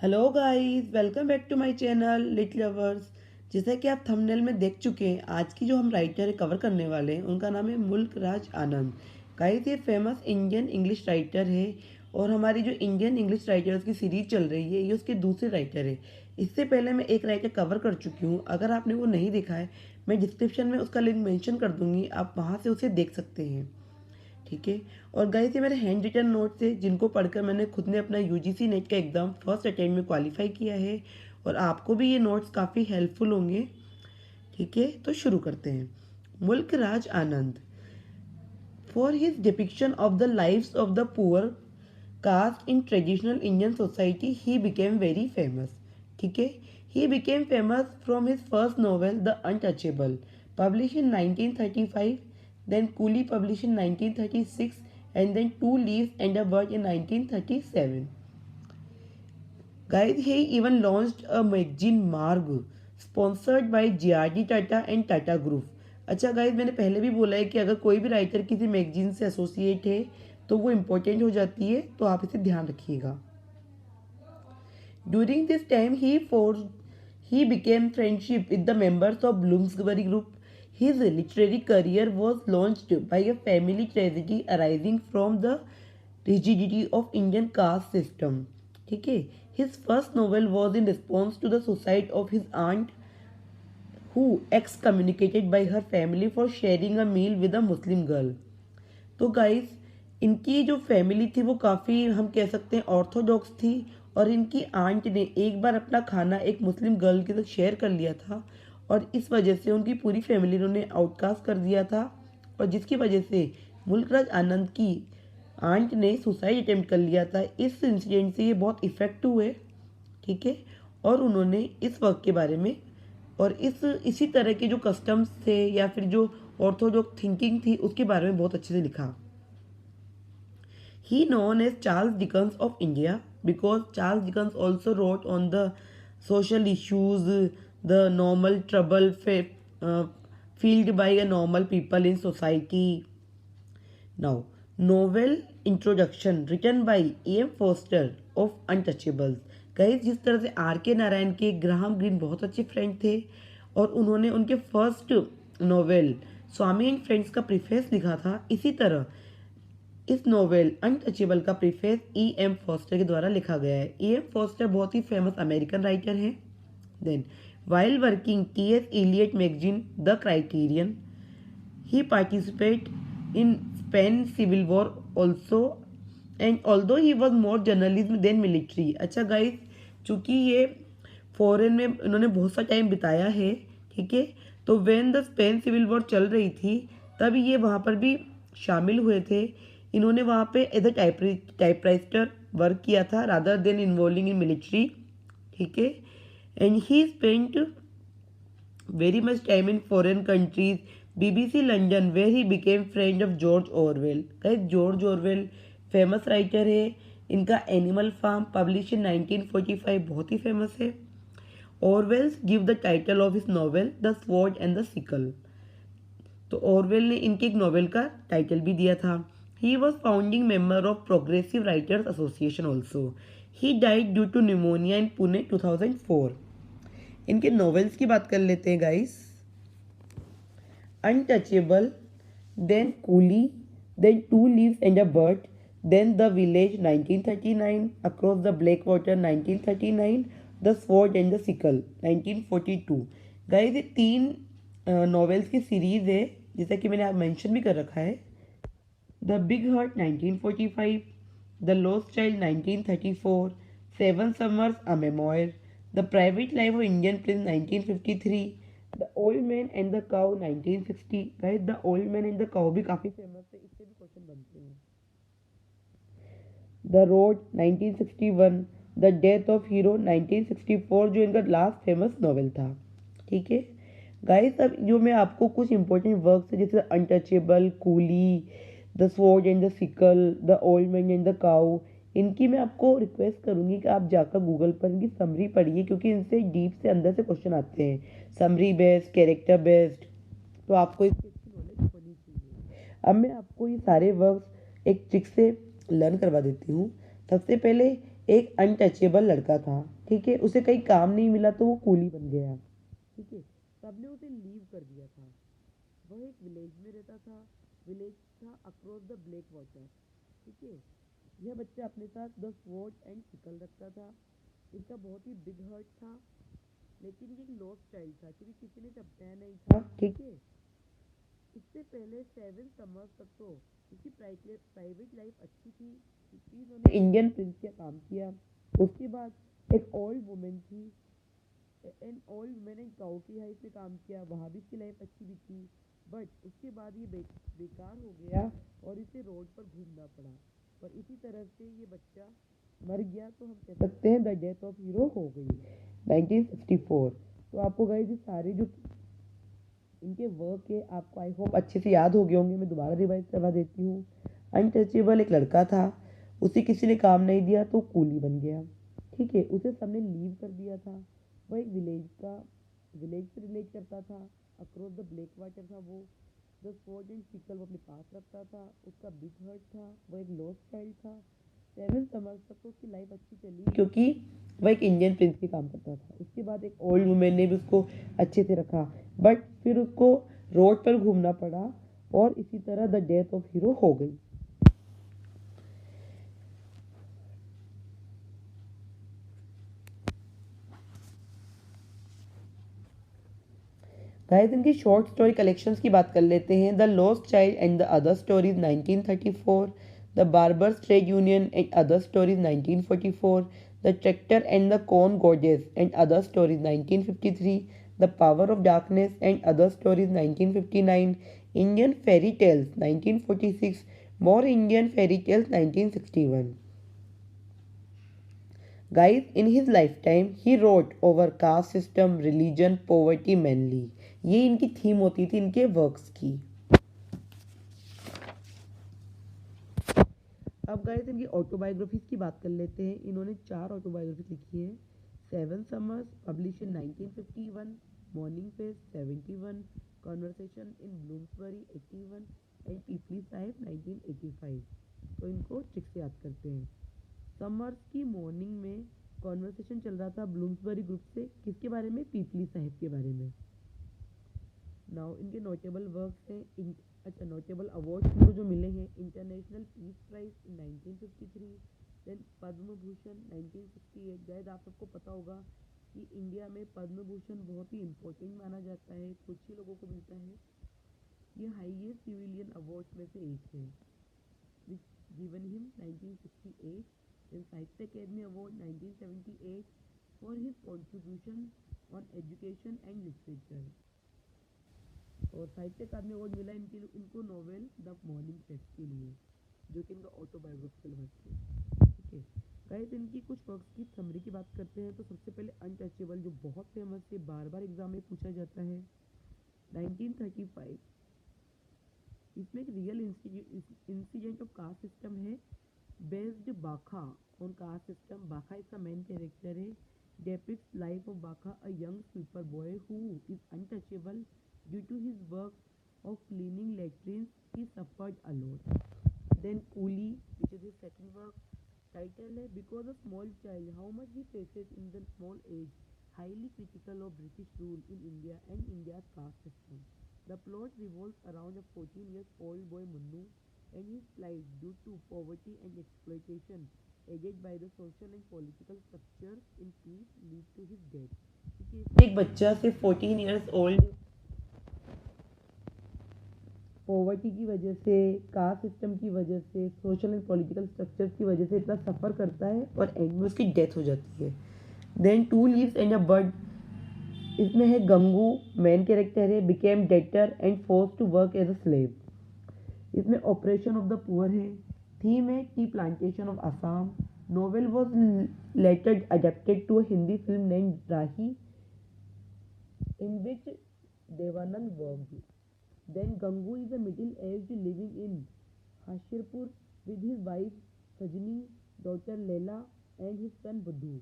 Hello guys, welcome back to my channel lit lovers. जैसा कि आप थंबनेल में देख चुके हैं, आज की जो हम राइटर कवर करने वाले हैं उनका नाम है मुल्क राज आनंद। गाइस, ये फेमस इंडियन इंग्लिश राइटर है और हमारी जो इंडियन इंग्लिश राइटर्स की सीरीज चल रही है ये उसके दूसरे राइटर है। इससे पहले मैं एक राइटर कवर कर चुकी हूँ। अगर आपने वो नहीं देखा है, मैं डिस्क्रिप्शन में उसका लिंक मेंशन कर दूंगी, आप वहाँ से उसे देख सकते हैं। ठीक है। और गाइस, ये मेरे हैंड रिटन नोट्स है जिनको पढ़कर मैंने खुद ने अपना यूजीसी नेट का एग्ज़ाम फर्स्ट अटेम्प्ट में क्वालिफाई किया है और आपको भी ये नोट्स काफ़ी हेल्पफुल होंगे। ठीक है, तो शुरू करते हैं। Mulk Raj Anand, for his depiction of the lives of the poor caste in traditional Indian society, he became very famous. ठीक है, he became famous from his first novel The Untouchable, published in 1935, then Coolie published in 1936, and then Two Leaves and a Bird in 1937. Guys, he even launched a magazine Marg, sponsored by GRD Tata and Tata Group. अच्छा guys, मैंने पहले भी बोला है कि अगर कोई भी राइटर किसी मैगजीन से एसोसिएट है तो वो इम्पोर्टेंट हो जाती है, तो आप इसे ध्यान रखिएगा। During this time he became friendship with the members of Bloomsbury Group. His literary career was launched by a family tragedy arising from the rigidity of Indian caste system. ठीक है, his first novel was in response to the suicide of his aunt, who excommunicated by her family for sharing a meal with a Muslim girl. तो guys, इनकी जो family थी वो काफ़ी, हम कह सकते हैं, ऑर्थोडॉक्स थी और इनकी आंट ने एक बार अपना खाना एक मुस्लिम गर्ल के साथ शेयर कर लिया था और इस वजह से उनकी पूरी फैमिली ने आउटकास्ट कर दिया था और जिसकी वजह से मुल्कराज आनंद की आंट ने सुसाइड अटेम्प्ट कर लिया था। इस इंसिडेंट से ये बहुत इफ़ेक्ट हुए। ठीक है, और उन्होंने इस वर्क के बारे में और इसी तरह के जो कस्टम्स थे या फिर जो ऑर्थोडॉक्स थिंकिंग थी उसके बारे में बहुत अच्छे से लिखा। He known as Charles Dickens of India because Charles Dickens also wrote on the social issues, the normal trouble felt by a normal people in society. Now, novel introduction written by A.M. Foster of Untouchables. Guys, जिस तरह से are के नारायण के Graham green बहुत अच्छे friend थे और उन्होंने उनके first novel Swami and friends का प्रीफेस लिखा था, इसी तरह इस नोवेल अनटचेबल का प्रीफेस ई एम फॉस्टर के द्वारा लिखा गया है। ई एम फॉस्टर बहुत ही फेमस अमेरिकन राइटर हैं। Then, while working T S Eliot magazine the Criterion, he participate in Spain civil war also and although he was more journalism than military. अच्छा guys, चूँकि ये foreign में इन्होंने बहुत सा टाइम बिताया है, ठीक है, तो when the Spain civil war चल रही थी तब ये वहाँ पर भी शामिल हुए थे। इन्होंने वहाँ पे एज अ टाइपराइटर वर्क किया था rather than involving in military. ठीक है, and he spent very much time in foreign countries, BBC London, where he became friend of George Orwell. Guys, George Orwell famous writer है। इनका Animal Farm publish in 1945 बहुत ही famous है। Orwell's give the title of his novel the sword and the Sickle. तो Orwell ने इनके एक novel का टाइटल भी दिया था। He was founding member of progressive writers association also. He died due to pneumonia in Pune 2004। इनके नॉवेल्स की बात कर लेते हैं guys. Untouchable, then coolie, then to leaves and a bird, then the village 1939, across the black water 1939, the sword and the sickle 1942। Guys, ये तीन novels की series है, जैसा कि मैंने आप मेंशन भी कर रखा है। The Big Heart 1945, the Lost Child 1934, Seven Summers a Memoir, the Private Life of Indian Prince 1953, the Old Man and the Cow 1960। Guys, the Old Man and the Cow भी काफ़ी फेमस है, इससे भी question बनते हैं। The Road 1961, the Death of Hero 1964, जो इनका last famous novel था। ठीक है गाइस, अब जो मैं आपको कुछ इंपॉर्टेंट वर्क्स है जैसे untouchable, coolie, the sword and the sickle, the Old Man and the cow, इनकी मैं आपको रिक्वेस्ट करूंगी कि आप जाकर गूगल पर इनकी समरी पढ़िए, क्योंकि इनसे डीप से अंदर से क्वेश्चन आते हैं, समरी बेस्ड, कैरेक्टर बेस्ड, तो आपको इसकी अच्छी नॉलेज होनी चाहिए। अब मैं आपको ये सारे वर्क्स एक ट्रिक से लर्न करवा देती हूँ। सबसे पहले एक अनटचेबल लड़का था। ठीक है, उसे कहीं काम नहीं मिला तो वो कूली बन गया। ठीक है, सबने उसे लीव कर दिया था। वह एक विलेज में रहता था। विलेज था अक्रॉस द ब्लैक वाटर। ठीक है, यह बच्चा अपने साथ 10 वॉट एंड सिकल रखता था। इसका बहुत ही बिग हर्ट था, लेकिन ये एक लॉस्ट चाइल्ड था क्योंकि किसी ने चपटाया नहीं था। ठीक है, इससे पहले 7 समर्स तक तो इसकी प्राइवेट लाइफ अच्छी थी क्योंकि इन्होंने इंडियन प्रिंस का काम किया। उसके बाद एक ओल्ड वुमेन थी, एन ओल्ड वुमेन एक गाँव की हाइट में काम किया, वहाँ भी इसकी लाइफ अच्छी भी थी। बट उसके बाद ये बेकार हो गया और इसे रोड पर घूमना पड़ा। और इसी तरह से ये बच्चा मर गया, तो हम कह सकते हैं द डेथ ऑफ हीरो हो गई 1964। तो आपको गाइस ये सारे जो इनके वर्क है आपको आई होप अच्छे से याद हो गए होंगे। मैं दोबारा रिवाइज करवा देती हूँ। अनटचेबल एक लड़का था, उसे किसी ने काम नहीं दिया तो कूली बन गया। ठीक है, उसे सबने लीव कर दिया था। वह एक विलेज से रिलेट करता था। अक्रॉस द ब्लैक वाटर था वो। द स्पोर्ट एंड सिकल वो अपने पास रखता था। उसका बिग हर्ट था। वह एक लॉस्ट चाइल्ड था। 7 समर्स तक तो उसकी लाइफ अच्छी चली क्योंकि वह एक इंडियन प्रिंस के काम करता था। उसके बाद एक ओल्ड वुमेन ने भी उसको अच्छे से रखा, बट फिर उसको रोड पर घूमना पड़ा और इसी तरह द डेथ ऑफ हीरो हो गई। गाइस इनकी शॉर्ट स्टोरी कलेक्शंस की बात कर लेते हैं। The Lost Child and the Other Stories 1934, the Barber's Trade Union and Other Stories 1944, the Tractor and the Corn Goddess and Other Stories 1953, the Power of Darkness and Other Stories 1959, Indian Fairy Tales 1946, More Indian Fairy Tales 1961। Guys, in his lifetime, he wrote over caste system, religion, poverty mainly. ये इनकी theme होती थी इनके works की। अब guys इनकी autobiographies की बात कर लेते हैं। इन्होंने 4 ऑटोबायोग्राफी लिखी है। 7 summers publish in 1951, morning face 71, conversation in Bloomsbury 81 and Pipli Sahib 1985। तो इनको ट्रिक से याद करते हैं। समर्स की मॉर्निंग में कॉन्वर्सेशन चल रहा था ब्लूम्सबरी ग्रुप से किसके बारे में, पीपली साहिब के बारे में। नाउ इनके नोटेबल वर्क्स हैं। अच्छा, नोटेबल अवार्ड्स इनको जो मिले हैं, international peace prize in 1953, then Padma Bhushan 1968। Guys आप सबको पता होगा कि इंडिया में पद्म भूषण बहुत ही इम्पोर्टेंट माना जाता है, कुछ ही लोगों को मिलता है। ये हाईएस्ट सिविलियन अवार्ड्स में से एक है, which given him 1968, then Sahitya Academy Award 1978 for his contribution on education and literature। और साहित्य अकादमी अवार्ड मिला इनको नोवेल द मॉर्निंग फेस्ट के लिए, जो कि इनका ऑटोबायोग्राफिकल वर्क है। ठीक है गाइस, इनकी कुछ वर्क्स की समरी की बात करते हैं। तो सबसे पहले अनटचेबल जो बहुत फेमस है, बार बार एग्जाम में पूछा जाता है। 1935, इसमें एक real incident of caste system है बेस्ड बाखा ऑन कास्ट सिस्टम। बाखा इसका मेन कैरेक्टर है। depicts life of Baka, a young sweeper boy who is untouchable due to his work of cleaning latrines. He suffered a lot. Then Coolie, which is his second work, title है because a small child, how much he faces in the small age, highly critical of British rule in India and India's caste system. The plot revolves around a 14-year-old boy Munnu and his plight due to poverty and exploitation, aided by the social and political structures in peace, lead to his death। एक बच्चा सिर्फ 14 years old poverty की वजह से, caste system की वजह से, social and political structures की वजह से इतना सफ़र करता है और एंड में उसकी डेथ हो जाती है। Then to leaves and a Bird, इसमें है गंगू, मेन कैरेक्टर है, became daughter and force to work as a slave. इसमें ऑपरेशन ऑफ द पुअर है। थीम है tea plantation of Assam. Novel was later adapted to a Hindi film named Rahi, in which Devanand worked. Then Gangu is a middle-aged living in Hashirpur with his wife Sajni, daughter Leila and his son Buddhu।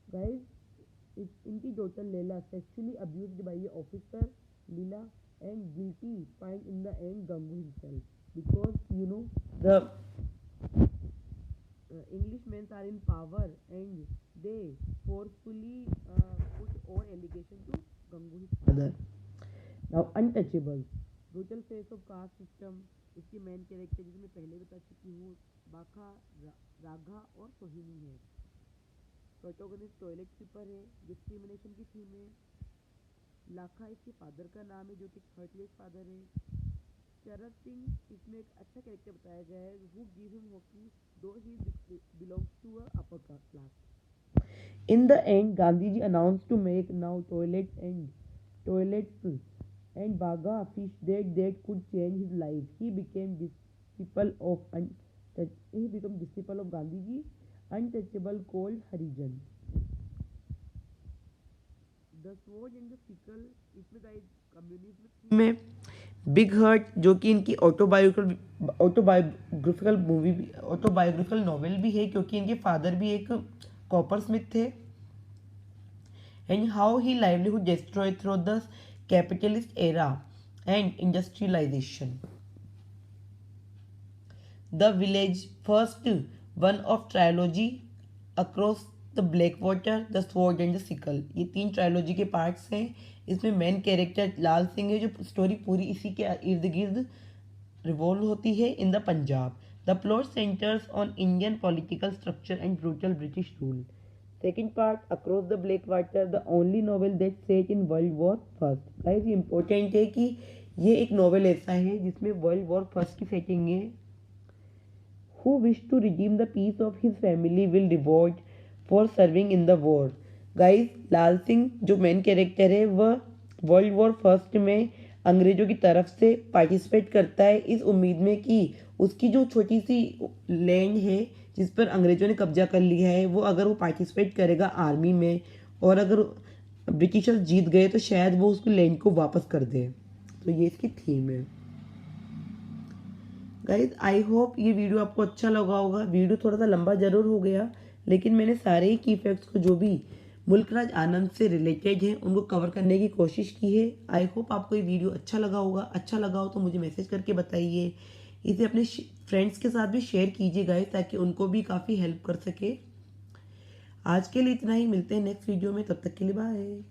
Guys, इनकी daughter Leila sexually abused by a officer Leela and guilty find in the end Gangu himself, because you know the Englishmen are in power and they forcefully put all allegation to Ganguly's father. Now untouchables, brutal face of caste system. इसकी main character जिसमें पहले बता चुकी हूँ बाखा, राघा और सोहिनी है। Protagonist toilet sweeper है, डिस्क्रिमिनेशन की थीम है। लाखा इसके फादर का नाम है जो कि हर्टलेस फादर है। शरद सिंह इसमें एक अच्छा कैरेक्टर बताया गया है who give him hockey though he belongs to a upper class. In the end, Gandhiji announced to make now toilets and Baga fish that could change his life. He became disciple of Gandhiji, untouchable called Harijan. The Sword and the Sickle इसमें guys communism में big hurt जो कि इनकी autobiographical novel भी है क्योंकि इनके father भी एक कॉपर स्मिथ थे। And how he livelihood destroy through the capitalist era and industrialization. The village first one of trilogy Across the black Water, the sword and the Sickle, ये 3 trilogy के parts हैं। इसमें main character लाल सिंह है जो story पूरी इसी के इर्द गिर्द रिवॉल्व होती है in the Punjab. The plot centres on Indian political structure and brutal British rule. Second part across the black Water, the only novel that set in world war first. Guys ये important है कि ये एक novel ऐसा है जिसमें world war first की setting है। Who wished to redeem the peace of his family will reward for serving in the war. Guys Lal Singh जो मेन कैरेक्टर है वह वर्ल्ड वॉर फर्स्ट में अंग्रेजों की तरफ से पार्टिसिपेट करता है इस उम्मीद में कि उसकी जो छोटी सी लैंड है जिस पर अंग्रेजों ने कब्जा कर लिया है वो अगर वो पार्टिसिपेट करेगा आर्मी में और अगर ब्रिटिशर्स जीत गए तो शायद वो उसको लैंड को वापस कर दे। तो ये इसकी थीम है। गाइज आई होप ये वीडियो आपको अच्छा लगा होगा। वीडियो थोड़ा सा लंबा ज़रूर हो गया लेकिन मैंने सारे ही की फैक्ट्स को जो भी मुल्कराज आनंद से रिलेटेड हैं उनको कवर करने की कोशिश की है। आई होप आपको ये वीडियो अच्छा लगा होगा। अच्छा लगा हो तो मुझे मैसेज करके बताइए। इसे अपने फ्रेंड्स के साथ भी शेयर कीजिए गाइज ताकि उनको भी काफ़ी हेल्प कर सके। आज के लिए इतना ही, मिलते हैं नेक्स्ट वीडियो में, तब तक के लिए बाय।